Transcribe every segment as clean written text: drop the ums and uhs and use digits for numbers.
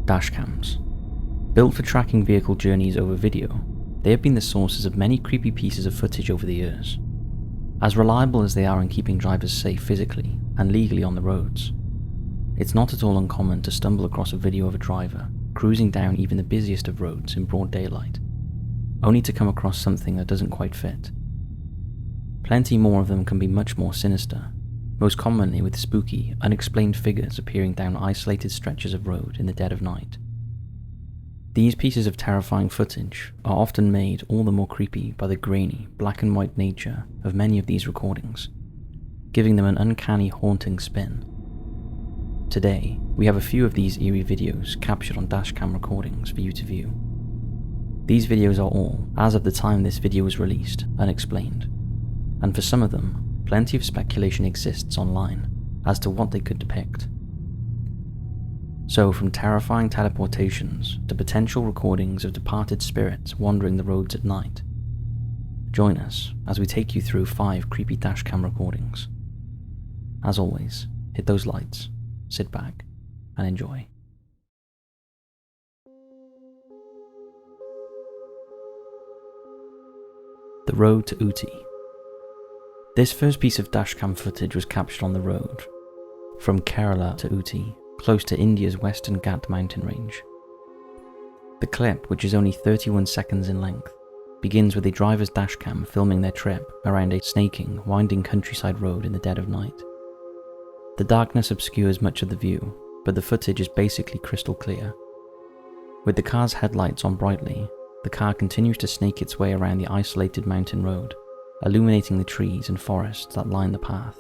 Dashcams. Built for tracking vehicle journeys over video, they have been the sources of many creepy pieces of footage over the years. As reliable as they are in keeping drivers safe physically and legally on the roads, it's not at all uncommon to stumble across a video of a driver cruising down even the busiest of roads in broad daylight, only to come across something that doesn't quite fit. Plenty more of them can be much more sinister, most commonly with spooky, unexplained figures appearing down isolated stretches of road in the dead of night. These pieces of terrifying footage are often made all the more creepy by the grainy, black and white nature of many of these recordings, giving them an uncanny, haunting spin. Today, we have a few of these eerie videos captured on dashcam recordings for you to view. These videos are all, as of the time this video was released, unexplained, and for some of them, plenty of speculation exists online as to what they could depict. So from terrifying teleportations to potential recordings of departed spirits wandering the roads at night, join us as we take you through 5 creepy dashcam recordings. As always, hit those lights, sit back, and enjoy. The road to Ooty. This first piece of dashcam footage was captured on the road from Kerala to Ooty, close to India's Western Ghat mountain range. The clip, which is only 31 seconds in length, begins with a driver's dashcam filming their trip around a snaking, winding countryside road in the dead of night. The darkness obscures much of the view, but the footage is basically crystal clear. With the car's headlights on brightly, the car continues to snake its way around the isolated mountain road, illuminating the trees and forests that line the path.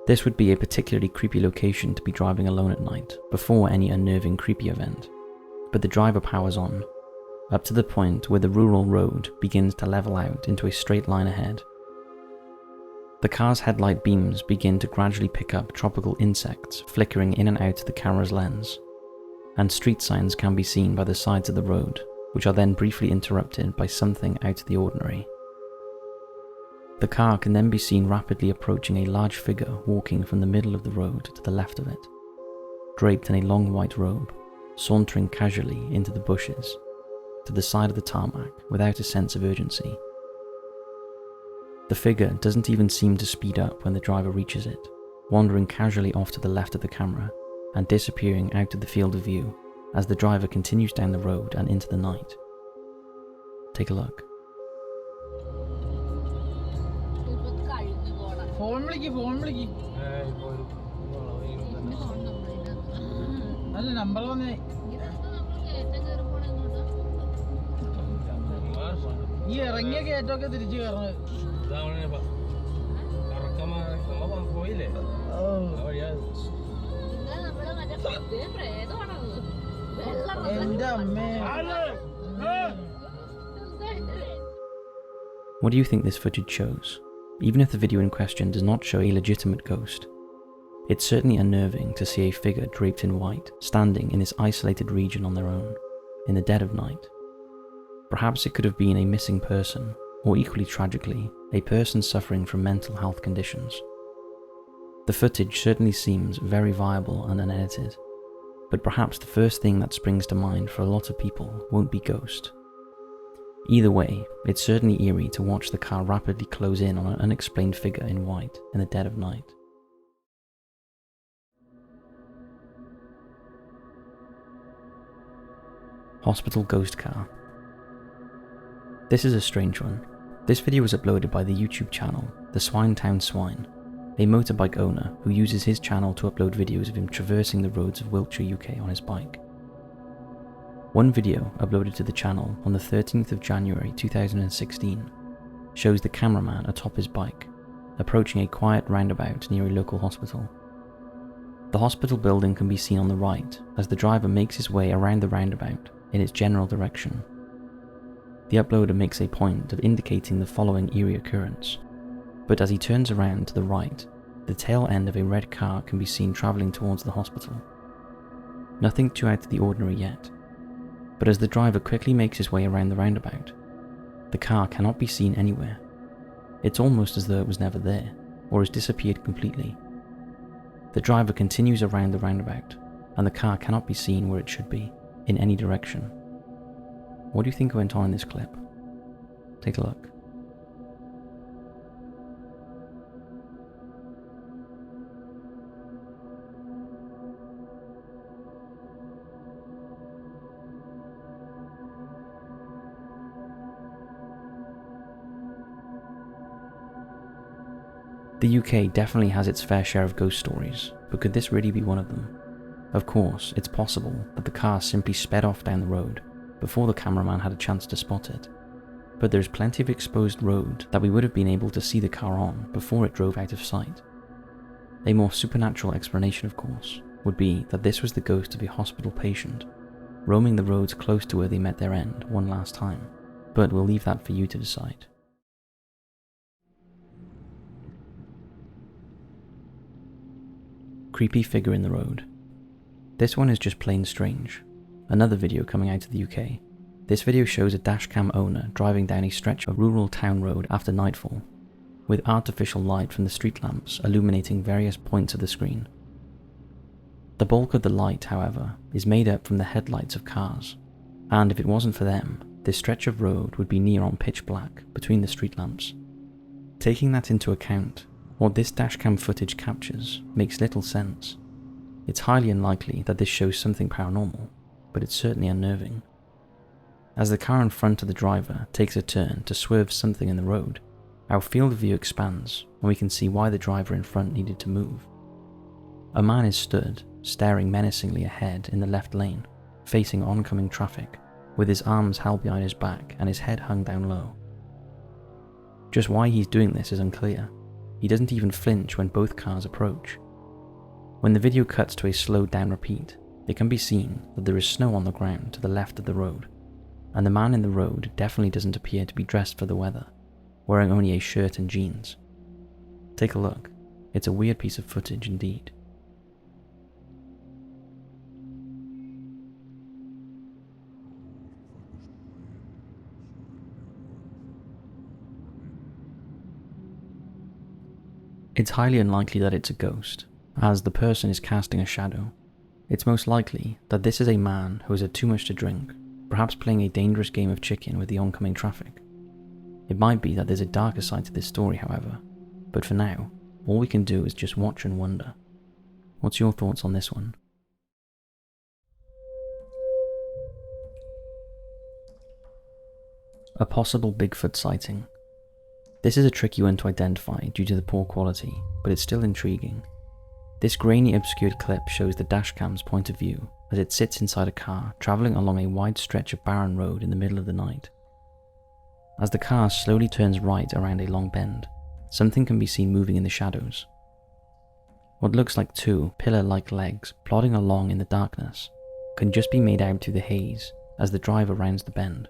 This would be a particularly creepy location to be driving alone at night, before any unnerving creepy event, but the driver powers on, up to the point where the rural road begins to level out into a straight line ahead. The car's headlight beams begin to gradually pick up tropical insects flickering in and out of the camera's lens, and street signs can be seen by the sides of the road, which are then briefly interrupted by something out of the ordinary. The car can then be seen rapidly approaching a large figure walking from the middle of the road to the left of it, draped in a long white robe, sauntering casually into the bushes, to the side of the tarmac without a sense of urgency. The figure doesn't even seem to speed up when the driver reaches it, wandering casually off to the left of the camera and disappearing out of the field of view as the driver continues down the road and into the night. Take a look. What do you think this footage shows? Even if the video in question does not show a legitimate ghost, it's certainly unnerving to see a figure draped in white standing in this isolated region on their own, in the dead of night. Perhaps it could have been a missing person, or equally tragically, a person suffering from mental health conditions. The footage certainly seems very viable and unedited, but perhaps the first thing that springs to mind for a lot of people won't be ghost. Either way, it's certainly eerie to watch the car rapidly close in on an unexplained figure in white in the dead of night. Hospital ghost car. This is a strange one. This video was uploaded by the YouTube channel The Swinetown Swine, a motorbike owner who uses his channel to upload videos of him traversing the roads of Wiltshire, UK on his bike. One video uploaded to the channel on the 13th of January 2016 shows the cameraman atop his bike, approaching a quiet roundabout near a local hospital. The hospital building can be seen on the right as the driver makes his way around the roundabout in its general direction. The uploader makes a point of indicating the following eerie occurrence, but as he turns around to the right, the tail end of a red car can be seen travelling towards the hospital. Nothing too out of the ordinary yet, but as the driver quickly makes his way around the roundabout, the car cannot be seen anywhere. It's almost as though it was never there, or has disappeared completely. The driver continues around the roundabout, and the car cannot be seen where it should be, in any direction. What do you think went on in this clip? Take a look. The UK definitely has its fair share of ghost stories, but could this really be one of them? Of course, it's possible that the car simply sped off down the road before the cameraman had a chance to spot it, but there's plenty of exposed road that we would have been able to see the car on before it drove out of sight. A more supernatural explanation, of course, would be that this was the ghost of a hospital patient, roaming the roads close to where they met their end one last time, but we'll leave that for you to decide. Creepy figure in the road. This one is just plain strange. Another video coming out of the UK. This video shows a dashcam owner driving down a stretch of rural town road after nightfall, with artificial light from the street lamps illuminating various points of the screen. The bulk of the light, however, is made up from the headlights of cars, and if it wasn't for them, this stretch of road would be near on pitch black between the street lamps. Taking that into account, what this dashcam footage captures makes little sense. It's highly unlikely that this shows something paranormal, but it's certainly unnerving. As the car in front of the driver takes a turn to swerve something in the road, our field of view expands and we can see why the driver in front needed to move. A man is stood, staring menacingly ahead in the left lane, facing oncoming traffic, with his arms held behind his back and his head hung down low. Just why he's doing this is unclear. He doesn't even flinch when both cars approach. When the video cuts to a slowed down repeat, it can be seen that there is snow on the ground to the left of the road, and the man in the road definitely doesn't appear to be dressed for the weather, wearing only a shirt and jeans. Take a look. It's a weird piece of footage indeed. It's highly unlikely that it's a ghost, as the person is casting a shadow. It's most likely that this is a man who has had too much to drink, perhaps playing a dangerous game of chicken with the oncoming traffic. It might be that there's a darker side to this story, however, but for now, all we can do is just watch and wonder. What's your thoughts on this one? A possible Bigfoot sighting. This is a tricky one to identify due to the poor quality, but it's still intriguing. This grainy obscured clip shows the dashcam's point of view as it sits inside a car travelling along a wide stretch of barren road in the middle of the night. As the car slowly turns right around a long bend, something can be seen moving in the shadows. What looks like two pillar-like legs plodding along in the darkness can just be made out through the haze as the driver rounds the bend.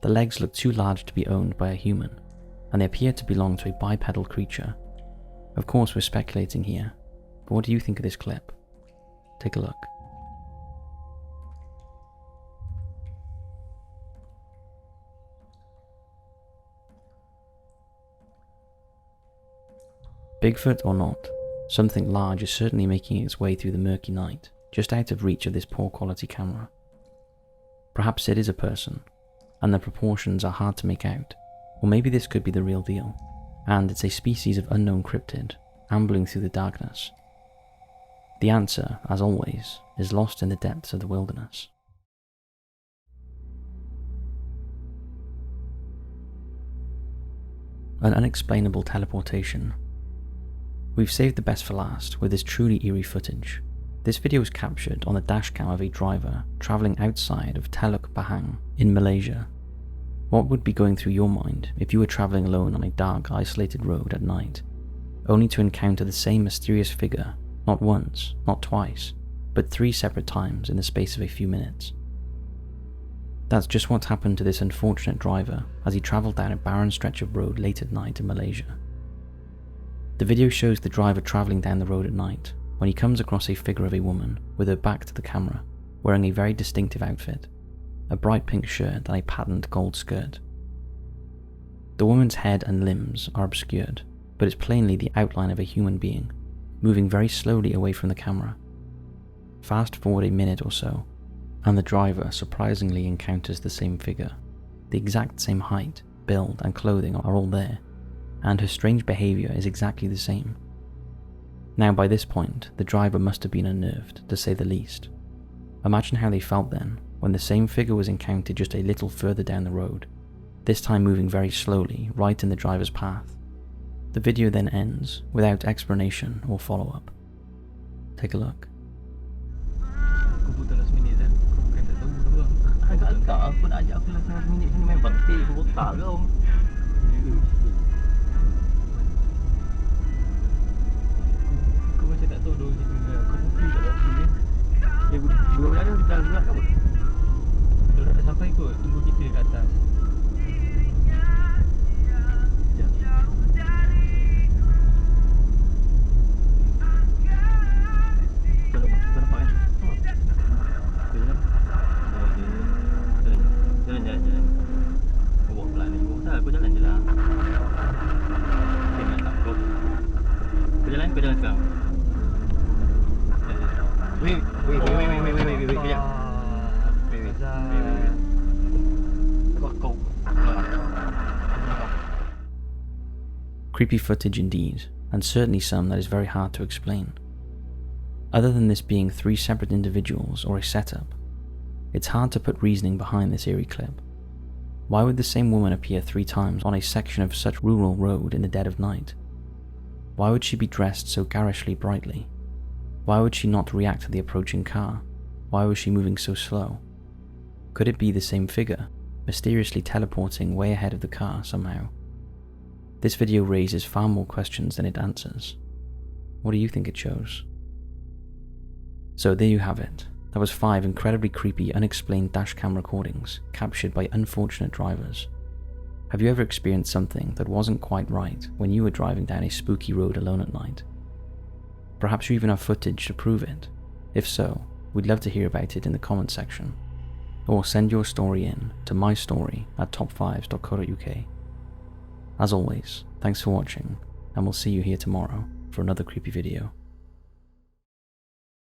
The legs look too large to be owned by a human, and they appear to belong to a bipedal creature. Of course, we're speculating here, but what do you think of this clip? Take a look. Bigfoot or not, something large is certainly making its way through the murky night, just out of reach of this poor quality camera. Perhaps it is a person, and the proportions are hard to make out. Or maybe this could be the real deal, and it's a species of unknown cryptid, ambling through the darkness. The answer, as always, is lost in the depths of the wilderness. An unexplainable teleportation. We've saved the best for last with this truly eerie footage. This video was captured on the dashcam of a driver travelling outside of Teluk Bahang in Malaysia. What would be going through your mind if you were travelling alone on a dark, isolated road at night, only to encounter the same mysterious figure, not once, not twice, but 3 separate times in the space of a few minutes? That's just what happened to this unfortunate driver as he travelled down a barren stretch of road late at night in Malaysia. The video shows the driver travelling down the road at night when he comes across a figure of a woman with her back to the camera, wearing a very distinctive outfit. A bright pink shirt and a patterned gold skirt. The woman's head and limbs are obscured, but it's plainly the outline of a human being, moving very slowly away from the camera. Fast forward a minute or so, and the driver surprisingly encounters the same figure. The exact same height, build, and clothing are all there, and her strange behaviour is exactly the same. Now by this point, the driver must have been unnerved, to say the least. Imagine how they felt then, when the same figure was encountered just a little further down the road, this time moving very slowly, right in the driver's path. The video then ends, without explanation or follow-up. Take a look. Kau putar last minute kan? Kau bukan tak tahu tu bang. Agak-agak aku nak ajak aku last minute ni main bakti. Kau botak ke om? Kau macam tak tahu dulu situ ni. Kau putih tak waktu ni. Dua berada kita gerak apa? Kalau dah sampai kot, tunggu kita kat atas. Creepy footage indeed, and certainly some that is very hard to explain. Other than this being 3 separate individuals or a setup, it's hard to put reasoning behind this eerie clip. Why would the same woman appear 3 times on a section of such rural road in the dead of night? Why would she be dressed so garishly brightly? Why would she not react to the approaching car? Why was she moving so slow? Could it be the same figure, mysteriously teleporting way ahead of the car somehow? This video raises far more questions than it answers. What do you think it shows? So there you have it. That was 5 incredibly creepy, unexplained dashcam recordings captured by unfortunate drivers. Have you ever experienced something that wasn't quite right when you were driving down a spooky road alone at night? Perhaps you even have footage to prove it. If so, we'd love to hear about it in the comments section. Or send your story in to mystory@top5s.co.uk. As always, thanks for watching, and we'll see you here tomorrow for another creepy video.